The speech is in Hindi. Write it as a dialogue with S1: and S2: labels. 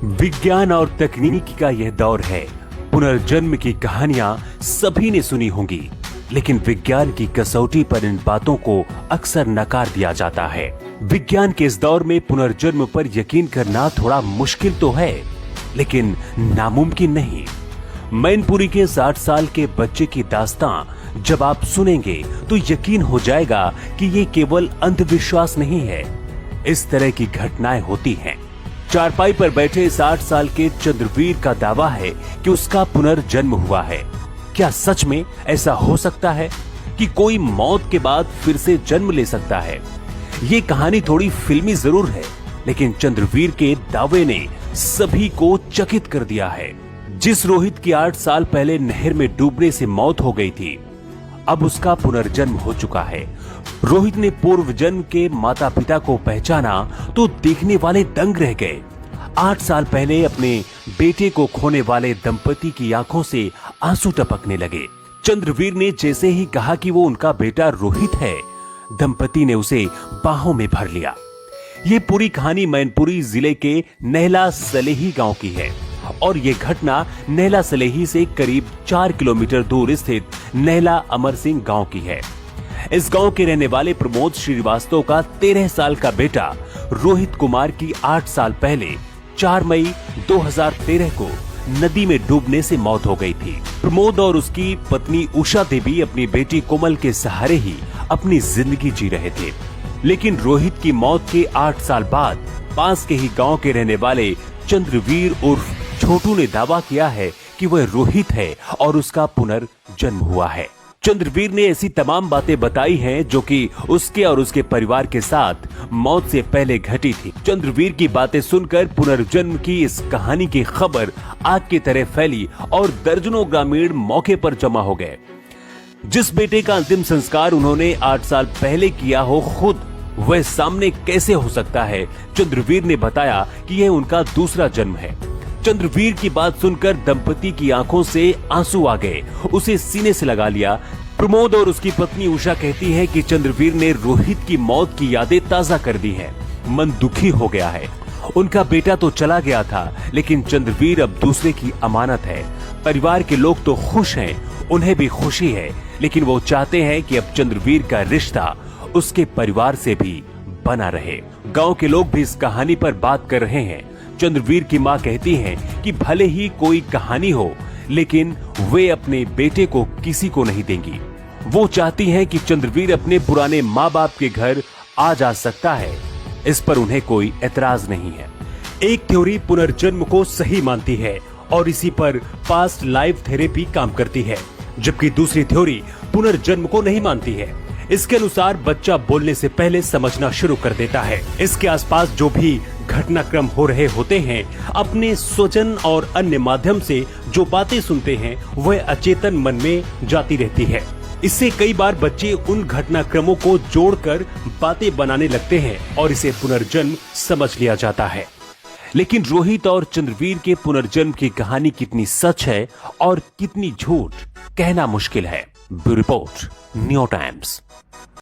S1: विज्ञान और तकनीक का यह दौर है। पुनर्जन्म की कहानियां सभी ने सुनी होंगी, लेकिन विज्ञान की कसौटी पर इन बातों को अक्सर नकार दिया जाता है। विज्ञान के इस दौर में पुनर्जन्म पर यकीन करना थोड़ा मुश्किल तो है, लेकिन नामुमकिन नहीं। मैनपुरी के 60 साल के बच्चे की दास्तां जब आप सुनेंगे तो यकीन हो जाएगा कि ये केवल अंधविश्वास नहीं है। इस तरह की घटनाएं होती हैं। चारपाई पर बैठे 60 साल के चंद्रवीर का दावा है कि उसका पुनर्जन्म हुआ है। क्या सच में ऐसा हो सकता है कि कोई मौत के बाद फिर से जन्म ले सकता है? ये कहानी थोड़ी फिल्मी जरूर है, लेकिन चंद्रवीर के दावे ने सभी को चकित कर दिया है। जिस रोहित की 8 साल पहले नहर में डूबने से मौत हो गई थी, अब उसका पुनर्जन्म हो चुका है। रोहित ने पूर्व जन्म के माता पिता को पहचाना तो देखने वाले दंग रह गए। 8 साल पहले अपने बेटे को खोने वाले दंपति की आंखों से आंसू टपकने लगे। चंद्रवीर ने जैसे ही कहा कि वो उनका बेटा रोहित है, दंपति ने उसे बाहों में भर लिया। ये पूरी कहानी मैनपुरी जिले के नहला सलेही गांव की है और ये घटना नहला सलेही से करीब 4 किलोमीटर दूर स्थित नहला अमर सिंह गांव की है। इस गांव के रहने वाले प्रमोद श्रीवास्तव का 13 साल का बेटा रोहित कुमार की 8 साल पहले 4 मई 2013 को नदी में डूबने से मौत हो गई थी। प्रमोद और उसकी पत्नी उषा देवी अपनी बेटी कोमल के सहारे ही अपनी जिंदगी जी रहे थे, लेकिन रोहित की मौत के 8 साल बाद पास के ही गांव के रहने वाले चंद्रवीर उर्फ छोटू ने दावा किया है कि वह रोहित है और उसका पुनर्जन्म हुआ है। चंद्रवीर ने ऐसी तमाम बातें बताई हैं जो कि उसके और उसके परिवार के साथ मौत से पहले घटी थी। चंद्रवीर की बातें सुनकर पुनर्जन्म की इस कहानी की खबर आग की तरह फैली और दर्जनों ग्रामीण मौके पर जमा हो गए। जिस बेटे का अंतिम संस्कार उन्होंने 8 साल पहले किया हो, खुद वह सामने कैसे हो सकता है? चंद्रवीर ने बताया कि यह उनका दूसरा जन्म है। चंद्रवीर की बात सुनकर दंपति की आंखों से आंसू आ गए, उसे सीने से लगा लिया। प्रमोद और उसकी पत्नी उषा कहती है कि चंद्रवीर ने रोहित की मौत की यादें ताजा कर दी हैं। मन दुखी हो गया है। उनका बेटा तो चला गया था, लेकिन चंद्रवीर अब दूसरे की अमानत है। परिवार के लोग तो खुश हैं, उन्हें भी खुशी है, लेकिन वो चाहते हैं कि अब चंद्रवीर का रिश्ता उसके परिवार से भी बना रहे। गांव के लोग भी इस कहानी पर बात कर रहे हैं। चंद्रवीर की मां कहती हैं कि भले ही कोई कहानी हो, लेकिन वे अपने बेटे को किसी को नहीं देंगी। वो चाहती हैं कि चंद्रवीर अपने पुराने माँ बाप के घर आ जा सकता है। इस पर उन्हें कोई एतराज नहीं है। एक थ्योरी पुनर्जन्म को सही मानती है और इसी पर पास्ट लाइफ थेरेपी काम करती है, जबकि दूसरी थ्योरी पुनर्जन्म को नहीं मानती है। इसके अनुसार बच्चा बोलने से पहले समझना शुरू कर देता है। इसके आसपास जो भी घटनाक्रम हो रहे होते हैं, अपने स्वजन और अन्य माध्यम से जो बातें सुनते हैं, वह अचेतन मन में जाती रहती है। इससे कई बार बच्चे उन घटनाक्रमों को जोड़कर बातें बनाने लगते हैं और इसे पुनर्जन्म समझ लिया जाता है। लेकिन रोहित और चंद्रवीर के पुनर्जन्म की कहानी कितनी सच है और कितनी झूठ, कहना मुश्किल है। Bureau report, new times.